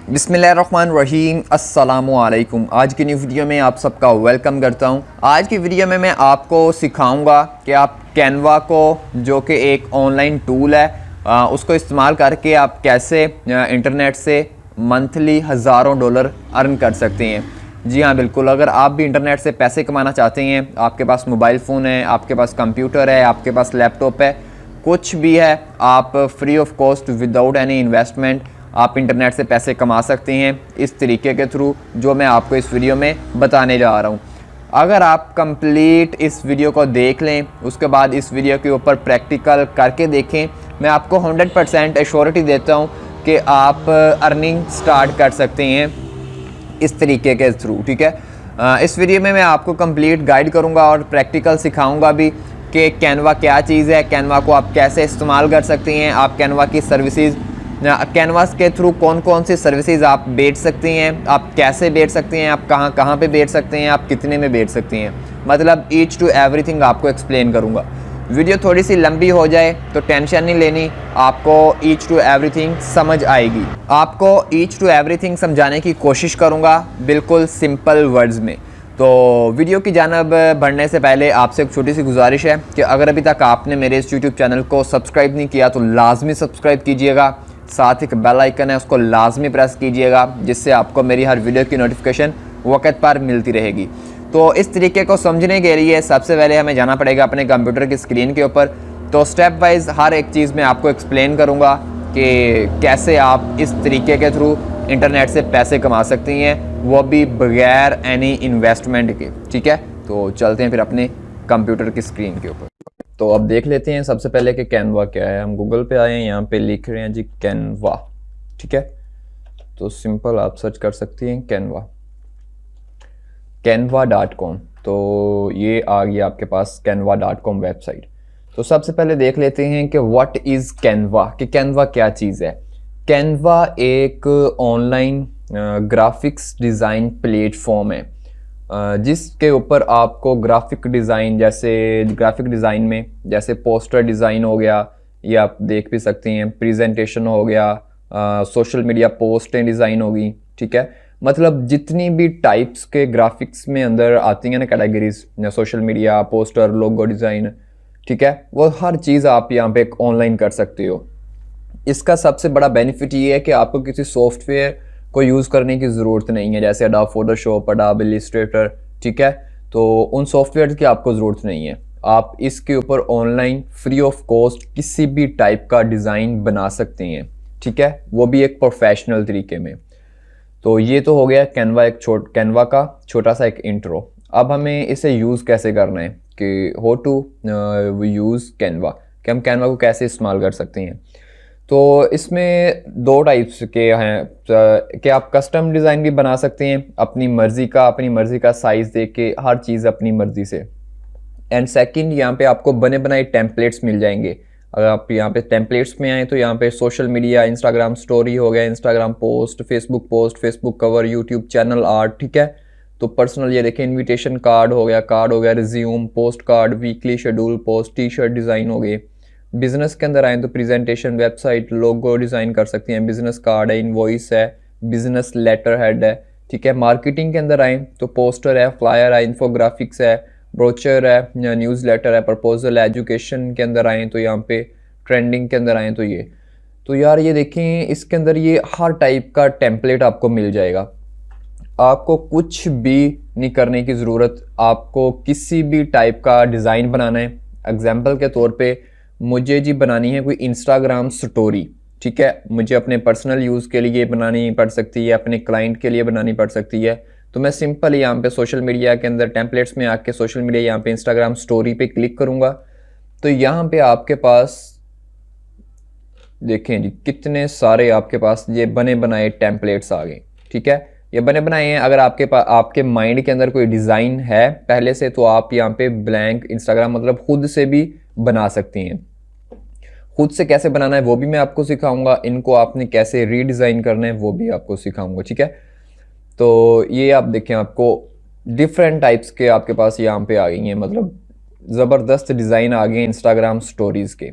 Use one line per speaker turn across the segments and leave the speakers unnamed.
बिस्मिल्लाहिर्रहमानिर्रहीम अस्सलामुअलैकुम। आज की न्यू वीडियो में आप सबका वेलकम करता हूं। आज की वीडियो में मैं आपको सिखाऊंगा कि आप कैनवा को, जो कि एक ऑनलाइन टूल है, उसको इस्तेमाल करके आप कैसे इंटरनेट से मंथली हज़ारों डॉलर अर्न कर सकते हैं। जी हाँ, बिल्कुल। अगर आप भी इंटरनेट से पैसे कमाना चाहते हैं, आपके पास मोबाइल फ़ोन है, आपके पास कंप्यूटर है, आपके पास लैपटॉप है, कुछ भी है, आप free of cost without any investment आप इंटरनेट से पैसे कमा सकते हैं इस तरीके के थ्रू जो मैं आपको इस वीडियो में बताने जा रहा हूँ। अगर आप कंप्लीट इस वीडियो को देख लें, उसके बाद इस वीडियो के ऊपर प्रैक्टिकल करके देखें, मैं आपको 100% एश्योरिटी देता हूँ कि आप अर्निंग स्टार्ट कर सकते हैं इस तरीके के थ्रू। ठीक है, इस वीडियो में मैं आपको कंप्लीट गाइड करूँगा और प्रैक्टिकल सिखाऊँगा भी कि कैनवा क्या चीज़ है, कैनवा को आप कैसे इस्तेमाल कर सकते हैं, आप कैनवा की सर्विसेज, कैनवास के थ्रू कौन कौन सी सर्विसेज आप बेच सकते हैं, आप कैसे बेच सकते हैं, आप कहाँ कहाँ पे बेच सकते हैं, आप कितने में बेच सकते हैं, मतलब ईच टू एवरीथिंग आपको एक्सप्लेन करूँगा। वीडियो थोड़ी सी लंबी हो जाए तो टेंशन नहीं लेनी, आपको ईच टू एवरीथिंग समझ आएगी। आपको ईच टू एवरीथिंग समझाने की कोशिश करूँगा बिल्कुल सिंपल वर्ड्स में। तो वीडियो की जानब बढ़ने से पहले आपसे एक छोटी सी गुजारिश है कि अगर अभी तक आपने मेरे इस यूट्यूब चैनल को सब्सक्राइब नहीं किया तो लाजमी सब्सक्राइब कीजिएगा, साथ एक बेल आइकन है उसको लाजमी प्रेस कीजिएगा, जिससे आपको मेरी हर वीडियो की नोटिफिकेशन वक्त पर मिलती रहेगी। तो इस तरीके को समझने के लिए सबसे पहले हमें जाना पड़ेगा अपने कंप्यूटर की स्क्रीन के ऊपर। तो स्टेप वाइज हर एक चीज़ मैं आपको एक्सप्लेन करूँगा कि कैसे आप इस तरीके के थ्रू इंटरनेट से पैसे कमा सकती हैं, वो भी बगैर एनी इन्वेस्टमेंट के। ठीक है, तो चलते हैं फिर अपने कंप्यूटर की स्क्रीन के ऊपर। तो अब देख लेते हैं सबसे पहले कि कैनवा क्या है। हम गूगल पे आए हैं, यहाँ पे लिख रहे हैं जी कैनवा। ठीक है, तो सिंपल आप सर्च कर सकती हैं कैनवा, canva.com। तो ये आ गया आपके पास canva.com वेबसाइट। तो सबसे पहले देख लेते हैं कि व्हाट इज़ कैनवा, कि कैनवा क्या चीज़ है। कैनवा एक ऑनलाइन ग्राफिक्स डिज़ाइन प्लेटफॉर्म है जिसके ऊपर आपको ग्राफिक डिज़ाइन, जैसे ग्राफिक डिज़ाइन में जैसे पोस्टर डिज़ाइन हो गया, ये आप देख भी सकते हैं, प्रेजेंटेशन हो गया, सोशल मीडिया पोस्टें डिज़ाइन होगी। ठीक है, मतलब जितनी भी टाइप्स के ग्राफिक्स में अंदर आती हैं ना categories, social media, poster, logo design, ठीक है, वो हर चीज़ आप यहाँ पे ऑनलाइन कर सकते हो। इसका सबसे बड़ा बेनिफिट ये है कि आपको किसी सॉफ्टवेयर को यूज़ करने की ज़रूरत नहीं है, जैसे अडोब फोटोशॉप, अडोब इलस्ट्रेटर। ठीक है, तो उन सॉफ्टवेयर की आपको ज़रूरत नहीं है। आप इसके ऊपर ऑनलाइन फ्री ऑफ कॉस्ट किसी भी टाइप का डिज़ाइन बना सकते हैं। ठीक है, वो भी एक प्रोफेशनल तरीके में। तो ये तो हो गया कैनवा का छोटा सा एक इंट्रो। अब हमें इसे यूज़ कैसे करना है, कि हाउ टू यूज़ कैनवा, कि हम कैनवा को कैसे इस्तेमाल कर सकते हैं। तो इसमें दो टाइप्स के हैं कि आप कस्टम डिज़ाइन भी बना सकते हैं अपनी मर्ज़ी का साइज़ दे के, हर चीज़ अपनी मर्ज़ी से। एंड सेकंड, यहाँ पे आपको बने बनाए टेम्पलेट्स मिल जाएंगे। अगर आप यहाँ पे टेम्पलेट्स में आए तो यहाँ पे सोशल मीडिया, इंस्टाग्राम स्टोरी हो गया, Instagram post, Facebook cover, YouTube channel art. ठीक है, तो पर्सनल ये देखें, इनविटेशन कार्ड हो गया, resume, post card, weekly schedule post, T shirt design हो गए। बिजनेस के अंदर आए तो प्रेजेंटेशन, वेबसाइट, लोगो डिज़ाइन कर सकते हैं, बिजनेस कार्ड है, इनवॉइस है, बिजनेस लेटर हेड है। ठीक है, मार्केटिंग के अंदर आए तो पोस्टर है, फ्लायर है, इन्फोग्राफिक्स है, ब्रोचर है, न्यूज़ लेटर है, प्रपोजल है। एजुकेशन के अंदर आए तो यहाँ पे, ट्रेंडिंग के अंदर आए तो ये। तो यार ये देखें, इसके अंदर ये हर टाइप का टेम्पलेट आपको मिल जाएगा। आपको कुछ भी नहीं करने की ज़रूरत, आपको किसी भी टाइप का डिज़ाइन बनाना है। एग्जाम्पल के तौर पे मुझे जी बनानी है कोई इंस्टाग्राम स्टोरी। ठीक है, मुझे अपने पर्सनल यूज़ के लिए बनानी पड़ सकती है, अपने क्लाइंट के लिए बनानी पड़ सकती है। तो मैं सिंपल यहाँ पे सोशल मीडिया के अंदर टेम्पलेट्स में आके सोशल मीडिया, यहाँ पे इंस्टाग्राम स्टोरी पे क्लिक करूँगा तो यहाँ पे आपके पास देखें जी कितने सारे आपके पास ये बने बनाए टेम्पलेट्स आ गए। ठीक है, ये बने बनाए हैं। अगर आपके पास, आपके माइंड के अंदर कोई डिज़ाइन है पहले से, तो आप यहाँ पे ब्लैंक इंस्टाग्राम मतलब खुद से भी बना सकती हैं। खुद से कैसे बनाना है वो भी मैं आपको सिखाऊंगा, इनको आपने कैसे रीडिज़ाइन करना है वो भी आपको सिखाऊंगा। ठीक है, तो ये आप देखें, आपको डिफरेंट टाइप्स के आपके पास यहाँ पे आ गई हैं, मतलब ज़बरदस्त डिज़ाइन आ गए इंस्टाग्राम स्टोरीज़ के।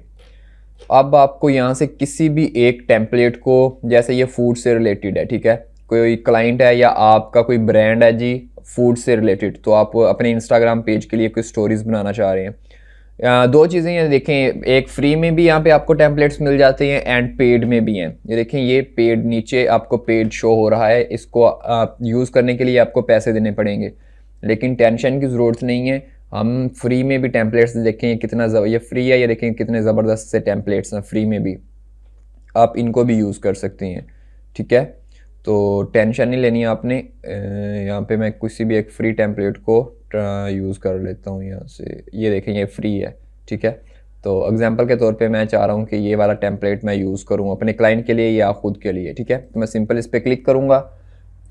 अब आपको यहाँ से किसी भी एक टेम्पलेट को, जैसे ये फूड से रिलेटेड है, ठीक है, कोई क्लाइंट है या आपका कोई ब्रांड है जी फूड से रिलेटेड, तो आप अपने इंस्टाग्राम पेज के लिए कोई स्टोरीज बनाना चाह रहे हैं। दो चीज़ें ये देखें, एक फ्री में भी यहाँ पे आपको टेम्पलेट्स मिल जाते हैं एंड पेड में भी हैं। ये देखें, ये पेड, नीचे आपको पेड शो हो रहा है, इसको यूज़ करने के लिए आपको पैसे देने पड़ेंगे, लेकिन टेंशन की ज़रूरत नहीं है। हम फ्री में भी टेम्पलेट्स देखें, ये फ्री है, ये देखें कितने ज़बरदस्त से टेम्पलेट्स हैं फ्री में भी, आप इनको भी यूज़ कर सकती हैं, ठीक है। तो टेंशन नहीं लेनी है आपने। यहाँ पे मैं किसी भी एक फ्री टेम्पलेट को यूज़ कर लेता हूँ यहाँ से। ये देखें, ये फ्री है, ठीक है। तो एग्जांपल के तौर पे मैं चाह रहा हूँ कि ये वाला टेम्पलेट मैं यूज़ करूँ अपने क्लाइंट के लिए या खुद के लिए, ठीक है। तो मैं सिंपल इस पर क्लिक करूँगा,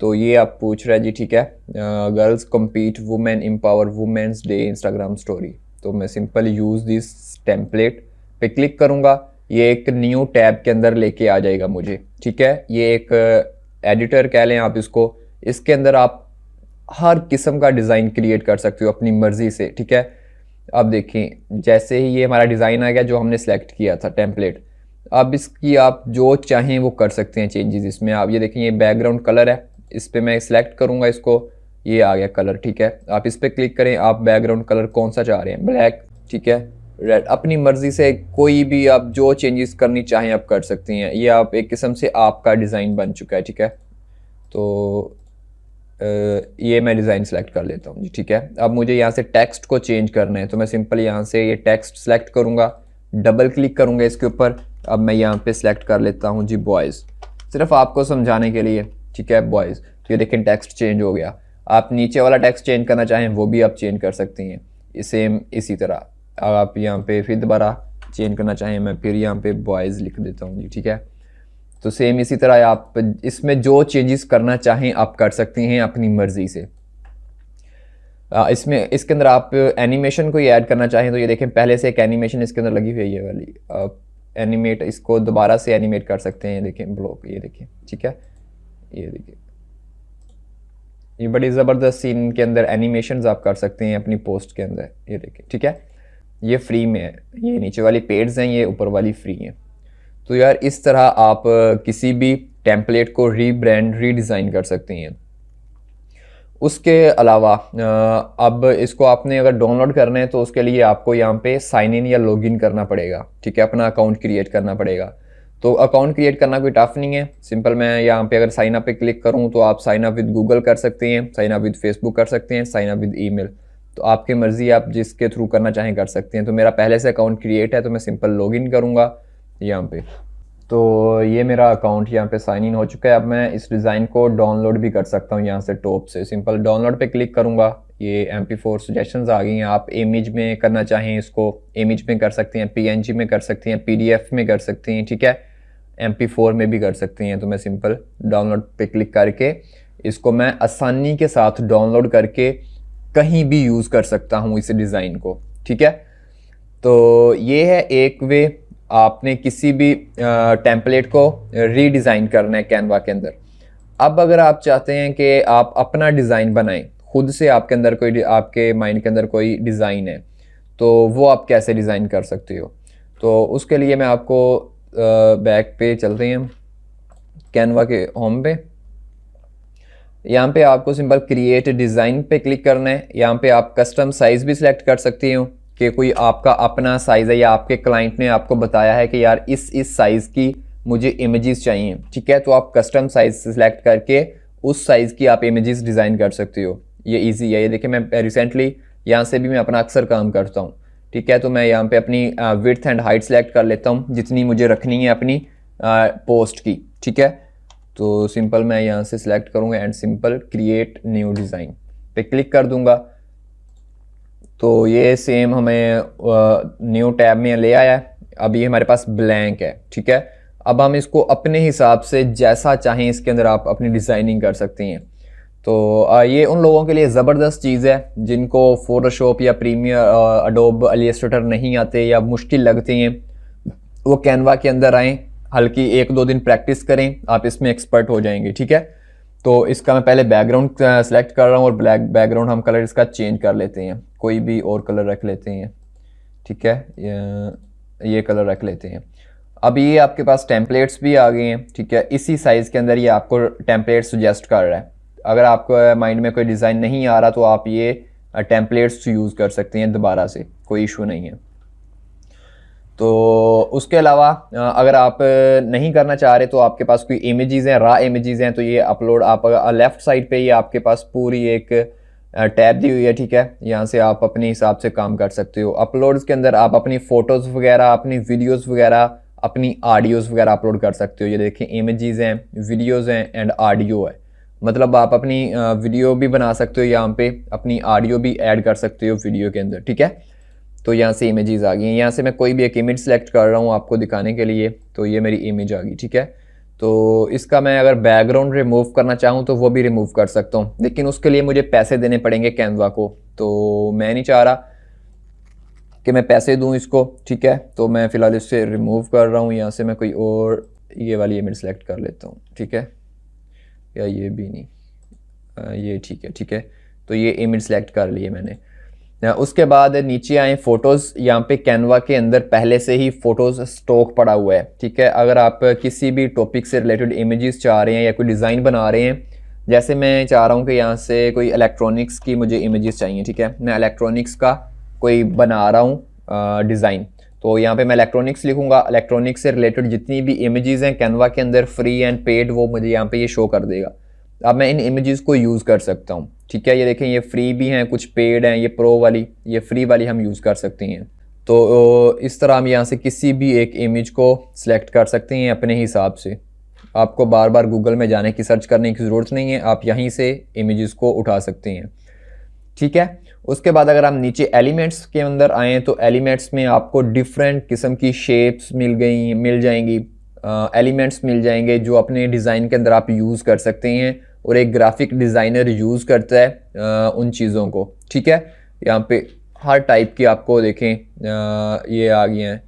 तो ये आप पूछ रहा है जी, ठीक है, girls compete women empower women's day Instagram story. तो मैं सिंपल यूज़ दिस टेम्पलेट पे क्लिक करूँगा, ये एक न्यू टैब के अंदर लेके आ जाएगा मुझे, ठीक है। ये एक एडिटर कह लें आप इसको, इसके अंदर आप हर किस्म का डिज़ाइन क्रिएट कर सकते हो अपनी मर्ज़ी से, ठीक है। अब देखें, जैसे ही ये हमारा डिज़ाइन आ गया जो हमने सेलेक्ट किया था टेम्पलेट, अब इसकी आप जो चाहें वो कर सकते हैं चेंजेस इसमें। आप ये देखें, ये बैकग्राउंड कलर है, इस पर मैं सिलेक्ट करूँगा इसको, ये आ गया कलर, ठीक है। आप इस पर क्लिक करें, आप बैकग्राउंड कलर कौन सा चाह रहे हैं, ब्लैक, ठीक है, रेड, अपनी मर्ज़ी से कोई भी आप जो चेंजेस करनी चाहें आप कर सकती हैं। ये आप एक किस्म से आपका डिज़ाइन बन चुका है, ठीक है। तो ये मैं डिज़ाइन सेलेक्ट कर लेता हूँ जी, ठीक है। अब मुझे यहाँ से टेक्स्ट को चेंज करना है, तो मैं सिंपल यहाँ से ये टेक्स्ट सेलेक्ट करूँगा, डबल क्लिक करूँगा इसके ऊपर। अब मैं यहाँ पे सेलेक्ट कर लेता हूँ जी बॉयज़, सिर्फ आपको समझाने के लिए, ठीक है, बॉयज़। तो ये देखें टेक्स्ट चेंज हो गया। आप नीचे वाला टेक्स्ट चेंज करना चाहें वो भी आप चेंज कर सकती हैं, सेम इसी तरह। आप यहाँ पे फिर दोबारा चेंज करना चाहें, मैं फिर यहाँ पे बॉयज़ लिख देता हूँ जी, ठीक है। तो सेम इसी तरह आप इसमें जो चेंजेस करना चाहें आप कर सकती हैं अपनी मर्ज़ी से। इसमें इसके अंदर आप एनिमेशन को ऐड करना चाहें तो ये देखें, पहले से एक एनिमेशन इसके अंदर लगी हुई है, ये वाली। आप एनिमेट, इसको दोबारा से एनिमेट कर सकते हैं, ये देखें ब्लॉक, ये देखें, ठीक है। ये देखिए, ये बड़ी ज़बरदस्त सीन के अंदर एनिमेशंस आप कर सकते हैं अपनी पोस्ट के अंदर, ये देखें, ठीक है। ये फ्री में है, ये नीचे वाली पेड्स हैं, ये ऊपर वाली फ्री हैं। तो यार इस तरह आप किसी भी टेम्पलेट को रीब्रांड, रीडिज़ाइन कर सकती हैं। उसके अलावा अब इसको आपने अगर डाउनलोड करना है तो उसके लिए आपको यहाँ पे साइन इन या लॉगिन करना पड़ेगा, ठीक है, अपना अकाउंट क्रिएट करना पड़ेगा। तो अकाउंट क्रिएट करना कोई टफ नहीं है, सिंपल। मैं यहाँ पे अगर साइन अप पे क्लिक करूँ तो आप साइन अप विद गूगल कर सकते हैं, साइन अप विद फेसबुक कर सकते हैं, साइन अप विद ईमेल, तो आपकी मर्ज़ी, आप जिसके थ्रू करना चाहें कर सकते हैं। तो मेरा पहले से अकाउंट क्रिएट है तो मैं सिंपल लॉगिन करूँगा यहाँ पे। तो ये मेरा अकाउंट यहाँ पे साइन इन हो चुका है। अब मैं इस डिज़ाइन को डाउनलोड भी कर सकता हूँ यहाँ से टॉप से, सिंपल डाउनलोड पे क्लिक करूँगा, ये MP4 सजेशंस आ गई हैं। आप इमेज में करना चाहें इसको इमेज में कर सकते हैं, PNG में कर सकते हैं, PDF में कर सकती हैं, ठीक है, MP4 में भी कर सकती हैं। तो मैं सिंपल डाउनलोड पे क्लिक करके इसको मैं आसानी के साथ डाउनलोड करके कहीं भी यूज़ कर सकता हूँ इस डिज़ाइन को, ठीक है। तो ये है एक वे, आपने किसी भी टेम्पलेट को रीडिज़ाइन करना है कैनवा के अंदर। अब अगर आप चाहते हैं कि आप अपना डिज़ाइन बनाएं खुद से, आपके अंदर कोई, आपके माइंड के अंदर कोई डिज़ाइन है, तो वो आप कैसे डिज़ाइन कर सकते हो। तो उसके लिए मैं आपको बैक पे चलते हैं, कैनवा के होम पे। यहाँ पे आपको सिंपल क्रिएट डिज़ाइन पे क्लिक करना है। यहाँ पे आप कस्टम साइज़ भी सिलेक्ट कर सकती हो कि कोई आपका अपना साइज़ है या आपके क्लाइंट ने आपको बताया है कि यार इस साइज़ की मुझे इमेजेस चाहिए, ठीक है। तो आप कस्टम साइज़ सिलेक्ट करके उस साइज़ की आप इमेजेस डिज़ाइन कर सकते हो। ये इजी है। ये देखिए, मैं रिसेंटली यहाँ से भी मैं अपना अक्सर काम करता हूँ, ठीक है। तो मैं यहाँ पे अपनी विड्थ एंड हाइट सेलेक्ट कर लेता हूँ जितनी मुझे रखनी है अपनी पोस्ट की, ठीक है। तो सिंपल मैं यहाँ से सिलेक्ट करूँगा and simple create new design पे क्लिक कर दूँगा। तो ये सेम हमें न्यू टैब में ले आया है। अब ये हमारे पास ब्लैंक है, ठीक है। अब हम इसको अपने हिसाब से जैसा चाहें इसके अंदर आप अपनी डिज़ाइनिंग कर सकती हैं। तो ये उन लोगों के लिए ज़बरदस्त चीज़ है जिनको फोटोशॉप या प्रीमियर, अडोब, इलस्ट्रेटर नहीं आते या मुश्किल लगती हैं, वो कैनवा के अंदर आएँ, हल्की 1-2 दिन प्रैक्टिस करें, आप इसमें एक्सपर्ट हो जाएंगे, ठीक है। तो इसका मैं पहले बैकग्राउंड सेलेक्ट कर रहा हूँ और ब्लैक बैकग्राउंड हम कलर इसका चेंज कर लेते हैं, कोई भी और कलर रख लेते हैं, ठीक है, ये कलर रख लेते हैं। अब ये आपके पास टेम्पलेट्स भी आ गए हैं, ठीक है। इसी साइज़ के अंदर ये आपको टेम्पलेट सुजेस्ट कर रहा है। अगर आपको माइंड में कोई डिज़ाइन नहीं आ रहा तो आप ये टेम्पलेट्स यूज़ कर सकते हैं दोबारा से, कोई इशू नहीं है। तो उसके अलावा अगर आप नहीं करना चाह रहे तो आपके पास कोई इमेजेस हैं, रा इमेजेस हैं, तो ये अपलोड आप लेफ़्ट साइड पे ये आपके पास पूरी एक टैब दी हुई है, ठीक है। यहाँ से आप अपने हिसाब से काम कर सकते हो। अपलोड्स के अंदर आप अपनी फ़ोटोज़ वगैरह, अपनी वीडियोज़ वगैरह, अपनी ऑडियोज़ वगैरह अपलोड कर सकते हो। ये देखें, इमेजेस हैं, वीडियोज़ हैं एंड ऑडियो है। मतलब आप अपनी वीडियो भी बना सकते हो यहाँ पे, अपनी ऑडियो भी ऐड कर सकते हो वीडियो के अंदर, ठीक है। तो यहाँ से इमेजेस आ गई हैं। यहाँ से मैं कोई भी एक इमेज सेलेक्ट कर रहा हूँ आपको दिखाने के लिए, तो ये मेरी इमेज आ गई, ठीक है। तो इसका मैं अगर बैकग्राउंड रिमूव करना चाहूँ तो वो भी रिमूव कर सकता हूँ, लेकिन उसके लिए मुझे पैसे देने पड़ेंगे कैनवा को, तो मैं नहीं चाह रहा कि मैं पैसे दूँ इसको, ठीक है। तो मैं फ़िलहाल इससे रिमूव कर रहा हूँ। यहाँ से मैं कोई और ये वाली इमेज सेलेक्ट कर लेता हूँ, ठीक है, या ये भी नहीं, ये ठीक है, ठीक है। तो ये इमेज सेलेक्ट कर ली है मैंने। उसके बाद नीचे आए फ़ोटोज़, यहाँ पे कैनवा के अंदर पहले से ही फ़ोटोज़ स्टॉक पड़ा हुआ है, ठीक है। अगर आप किसी भी टॉपिक से रिलेटेड इमेजेस चाह रहे हैं या कोई डिज़ाइन बना रहे हैं, जैसे मैं चाह रहा हूँ कि यहाँ से कोई इलेक्ट्रॉनिक्स की मुझे इमेजेस चाहिए, ठीक है। मैं इलेक्ट्रॉनिक्स का कोई बना रहा हूँ डिज़ाइन, तो यहाँ पे मैं इलेक्ट्रॉनिक्स लिखूँगा। इलेक्ट्रॉनिक्स से रिलेटेड जितनी भी इमेजेस हैं कैनवा के अंदर, फ्री एंड पेड, वो मुझे यहाँ पे ये शो कर देगा। अब मैं इन इमेजेस को यूज़ कर सकता हूँ, ठीक है। ये देखें, ये फ्री भी हैं, कुछ पेड हैं। ये प्रो वाली, ये फ्री वाली हम यूज़ कर सकते हैं। तो इस तरह हम यहाँ से किसी भी एक इमेज को सिलेक्ट कर सकते हैं अपने हिसाब से। आपको बार बार गूगल में जाने की, सर्च करने की ज़रूरत नहीं है, आप यहीं से इमेजेस को उठा सकते हैं, ठीक है। उसके बाद अगर हम नीचे एलिमेंट्स के अंदर आएँ तो एलिमेंट्स में आपको डिफरेंट किस्म की शेप्स मिल जाएंगी, एलिमेंट्स मिल जाएंगे जो अपने डिज़ाइन के अंदर आप यूज़ कर सकते हैं, और एक ग्राफिक डिज़ाइनर यूज़ करता है उन चीज़ों को, ठीक है। यहाँ पे हर टाइप की आपको देखें ये आ गई हैं,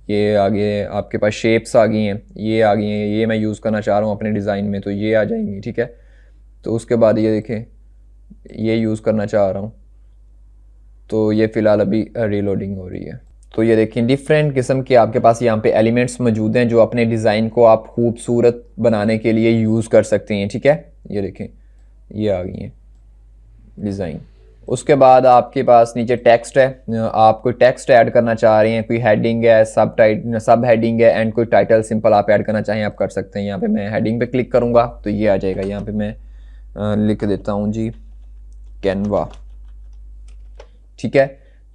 ये आ गए आपके पास शेप्स आ गई हैं, ये आ गई हैं, ये मैं यूज़ करना चाह रहा हूँ अपने डिज़ाइन में, तो ये आ जाएंगी, ठीक है। तो उसके बाद ये देखें, ये यूज़ करना चाह रहा हूँ, तो ये फ़िलहाल अभी रीलोडिंग हो रही है। तो ये देखें, डिफरेंट किस्म के आपके पास यहाँ पे एलिमेंट्स मौजूद हैं जो अपने डिज़ाइन को आप खूबसूरत बनाने के लिए यूज़ कर सकते हैं, ठीक है। ये देखें, ये आ गई हैं डिज़ाइन। उसके बाद आपके पास नीचे टेक्स्ट है, आप कोई टेक्स्ट ऐड करना चाह रहे हैं, कोई हेडिंग है, सब हेडिंग है एंड कोई टाइटल सिंपल आप ऐड करना चाहें आप कर सकते हैं। यहाँ पे मैं हेडिंग पे क्लिक करूँगा तो ये आ जाएगा। यहाँ पे मैं लिख देता हूँ जी कैनवा, ठीक है।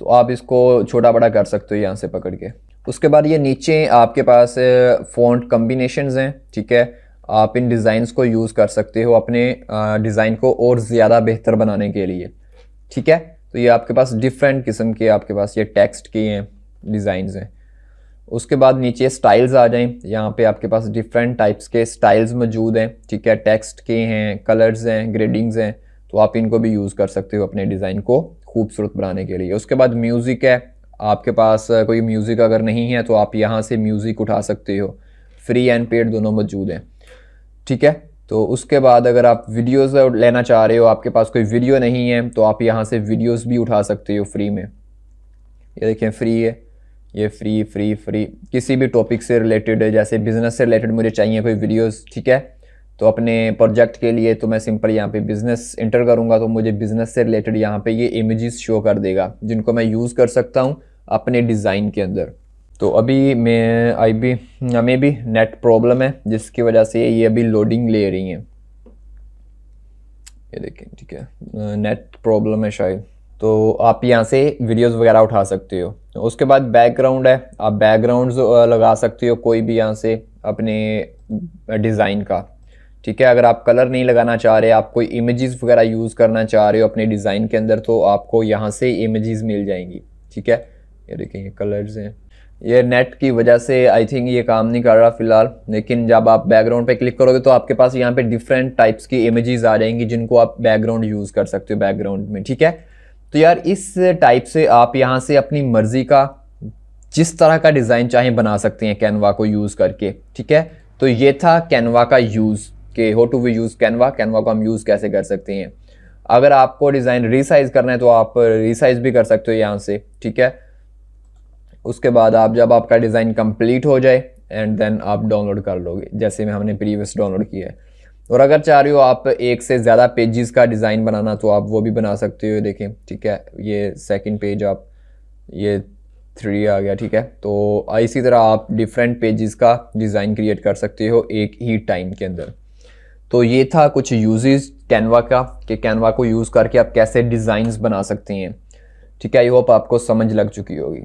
तो आप इसको छोटा बड़ा कर सकते हो यहाँ से पकड़ के। उसके बाद ये नीचे आपके पास फ़ॉन्ट कम्बिनेशंस हैं, ठीक है। आप इन डिज़ाइंस को यूज़ कर सकते हो अपने डिज़ाइन को और ज़्यादा बेहतर बनाने के लिए, ठीक है। तो ये आपके पास डिफरेंट किस्म के आपके पास ये टेक्स्ट के हैं, डिज़ाइंस हैं। उसके बाद नीचे स्टाइल्स आ जाएं, यहाँ पे आपके पास डिफरेंट टाइप्स के स्टाइल्स मौजूद हैं, ठीक है। टेक्स्ट के हैं, कलर्स हैं, ग्रेडिंग्स हैं, तो आप इनको भी यूज़ कर सकते हो अपने डिज़ाइन को खूबसूरत बनाने के लिए। उसके बाद म्यूज़िक है, आपके पास कोई म्यूज़िक अगर नहीं है तो आप यहाँ से म्यूज़िक उठा सकते हो, फ्री एंड पेड दोनों मौजूद हैं, ठीक है। तो उसके बाद अगर आप वीडियोस लेना चाह रहे हो, आपके पास कोई वीडियो नहीं है, तो आप यहाँ से वीडियोस भी उठा सकते हो फ्री में। ये देखें, फ्री है, ये फ्री फ्री फ्री किसी भी टॉपिक से रिलेटेड है, जैसे बिज़नेस से रिलेटेड मुझे चाहिए कोई वीडियोस, ठीक है। तो अपने प्रोजेक्ट के लिए तो मैं सिंपल यहाँ पे बिज़नेस इंटर करूँगा तो मुझे बिज़नेस से रिलेटेड यहाँ पे ये इमेजेस शो कर देगा जिनको मैं यूज़ कर सकता हूँ अपने डिज़ाइन के अंदर। तो अभी हमें भी नेट प्रॉब्लम है जिसकी वजह से ये अभी लोडिंग ले रही हैं, ये देखें, ठीक है, नेट प्रॉब्लम है शायद। तो आप यहाँ से वीडियोस वगैरह उठा सकते हो। उसके बाद बैकग्राउंड है, आप बैकग्राउंड्स लगा सकते हो कोई भी यहाँ से अपने डिज़ाइन का, ठीक है। अगर आप कलर नहीं लगाना चाह रहे, आप कोई इमेजेस वगैरह यूज़ करना चाह रहे हो अपने डिज़ाइन के अंदर, तो आपको यहाँ से इमेजेस मिल जाएंगी, ठीक है। ये देखें, ये कलर्स हैं। ये नेट की वजह से आई थिंक ये काम नहीं कर रहा फ़िलहाल, लेकिन जब आप बैकग्राउंड पे क्लिक करोगे तो आपके पास यहाँ पे डिफरेंट टाइप्स की इमेजेस आ जाएंगी जिनको आप बैकग्राउंड यूज़ कर सकते हो बैकग्राउंड में, ठीक है। तो यार इस टाइप से आप यहाँ से अपनी मर्ज़ी का जिस तरह का डिज़ाइन चाहें बना सकते हैं कैनवा को यूज़ करके, ठीक है। तो ये था कैनवा का यूज़ कि how to we use Canva, Canva को हम यूज़ कैसे कर सकते हैं। अगर आपको डिज़ाइन रीसाइज़ करना है तो आप रीसाइज़ भी कर सकते हो यहाँ से, ठीक है। उसके बाद आप जब आपका डिज़ाइन कंप्लीट हो जाए एंड देन आप डाउनलोड कर लोगे, जैसे में हमने प्रीवियस डाउनलोड किया है। और अगर चाह रहे हो आप एक से ज़्यादा पेजेस का डिज़ाइन बनाना तो आप वो भी बना सकते हो। देखें, ठीक है, ये सेकंड पेज आप, ये 3 आ गया, ठीक है। तो इसी तरह आप डिफरेंट पेजेस का डिज़ाइन क्रिएट कर सकते हो एक ही टाइम के अंदर। तो ये था कुछ यूजेस कैनवा का, कि कैनवा को यूज़ करके आप कैसे डिज़ाइंस बना सकते हैं, ठीक है। आई होप आपको समझ लग चुकी होगी।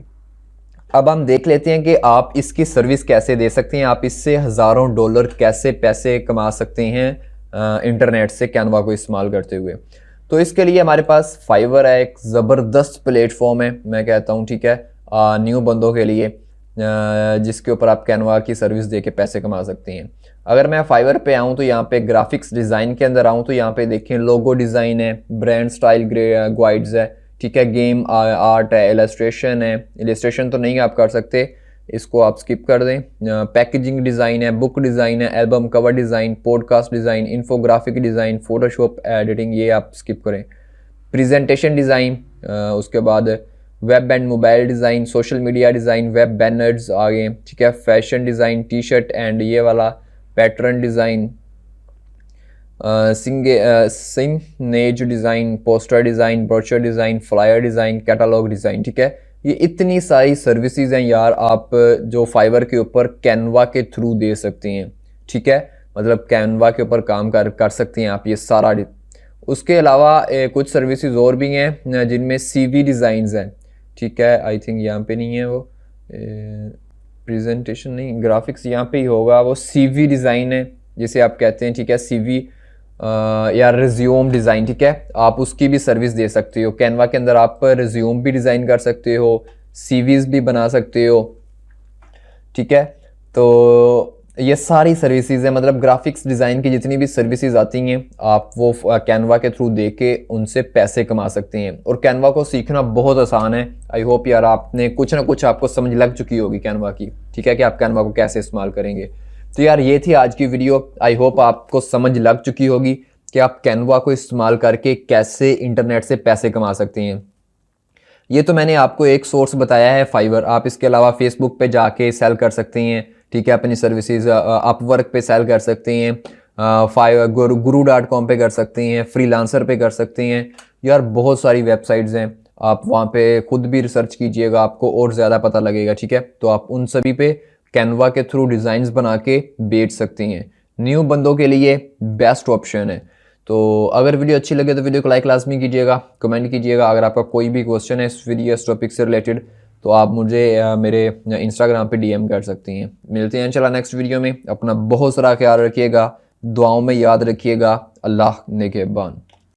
अब हम देख लेते हैं कि आप इसकी सर्विस कैसे दे सकते हैं, आप इससे हज़ारों डॉलर कैसे पैसे कमा सकते हैं इंटरनेट से कैनवा को इस्तेमाल करते हुए। तो इसके लिए हमारे पास फाइवर है, एक ज़बरदस्त प्लेटफॉर्म है मैं कहता हूँ, ठीक है, न्यू बंदों के लिए, जिसके ऊपर आप कैनवा की सर्विस दे के पैसे कमा सकते हैं। अगर मैं फाइवर पे आऊँ तो यहाँ पे ग्राफिक्स डिज़ाइन के अंदर आऊँ तो यहाँ पे देखें लोगो डिज़ाइन है, ब्रांड स्टाइल गाइड्स है, ठीक है, गेम आर्ट है, इलस्ट्रेशन है। इलस्ट्रेशन तो नहीं आप कर सकते, इसको आप स्किप कर दें। पैकेजिंग डिज़ाइन है, बुक डिज़ाइन है, album cover design, podcast design, infographic design, Photoshop editing, ये आप स्किप करें। प्रेजेंटेशन डिज़ाइन, उसके बाद web and mobile design, social media design, web banners आ गए, ठीक है, fashion design, T shirt and ये वाला pattern design, signage design, poster design, brochure design, flyer design, catalogue design, ठीक है। ये इतनी सारी सर्विसेज हैं यार, आप जो फाइवर के ऊपर कैनवा के थ्रू दे सकते हैं, ठीक है, मतलब कैनवा के ऊपर काम कर सकते हैं आप ये सारा। उसके अलावा कुछ सर्विसेज और भी हैं जिनमें CV डिज़ाइंस हैं, ठीक है। आई थिंक यहाँ पे नहीं है वो, प्रेजेंटेशन नहीं, ग्राफिक्स यहाँ पे ही होगा, वो CV डिज़ाइन है जिसे आप कहते हैं, ठीक है, CV या रिज्यूम डिज़ाइन, ठीक है, आप उसकी भी सर्विस दे सकते हो। कैनवा के अंदर आप रिज्यूम भी डिज़ाइन कर सकते हो, CVs भी बना सकते हो, ठीक है। तो ये सारी सर्विसेज है, मतलब ग्राफिक्स डिज़ाइन की जितनी भी सर्विसेज आती हैं आप वो कैनवा के थ्रू दे के उनसे पैसे कमा सकते हैं। और कैनवा को सीखना बहुत आसान है। आई होप यार आपने कुछ ना कुछ आपको समझ लग चुकी होगी कैनवा की, ठीक है, कि आप कैनवा को कैसे इस्तेमाल करेंगे। तो यार ये थी आज की वीडियो। आई होप आपको समझ लग चुकी होगी कि आप कैनवा को इस्तेमाल करके कैसे इंटरनेट से पैसे कमा सकते हैं। ये तो मैंने आपको एक सोर्स बताया है फाइवर, आप इसके अलावा फेसबुक पे जाके सेल कर सकते हैं, ठीक है, अपनी सर्विसेज अपवर्क पे सेल कर सकते हैं, guru.com पे कर सकते हैं, फ्रीलांसर पे कर सकते हैं। यार बहुत सारी वेबसाइट्स हैं, आप वहाँ पे खुद भी रिसर्च कीजिएगा, आपको और ज़्यादा पता लगेगा, ठीक है। तो आप उन सभी पे कैनवा के थ्रू डिज़ाइंस बना के बेच सकते हैं। न्यू बंदों के लिए बेस्ट ऑप्शन है। तो अगर वीडियो अच्छी लगे तो वीडियो को लाइक लाजमी कीजिएगा, कमेंट कीजिएगा। अगर आपका कोई भी क्वेश्चन है इस वीडियो इस टॉपिक से रिलेटेड तो आप मुझे मेरे इंस्टाग्राम पे DM कर सकती हैं। मिलते हैं इंशाल्लाह नेक्स्ट वीडियो में। अपना बहुत सारा ख्याल रखिएगा, दुआओं में याद रखिएगा। अल्लाह नेगहबान।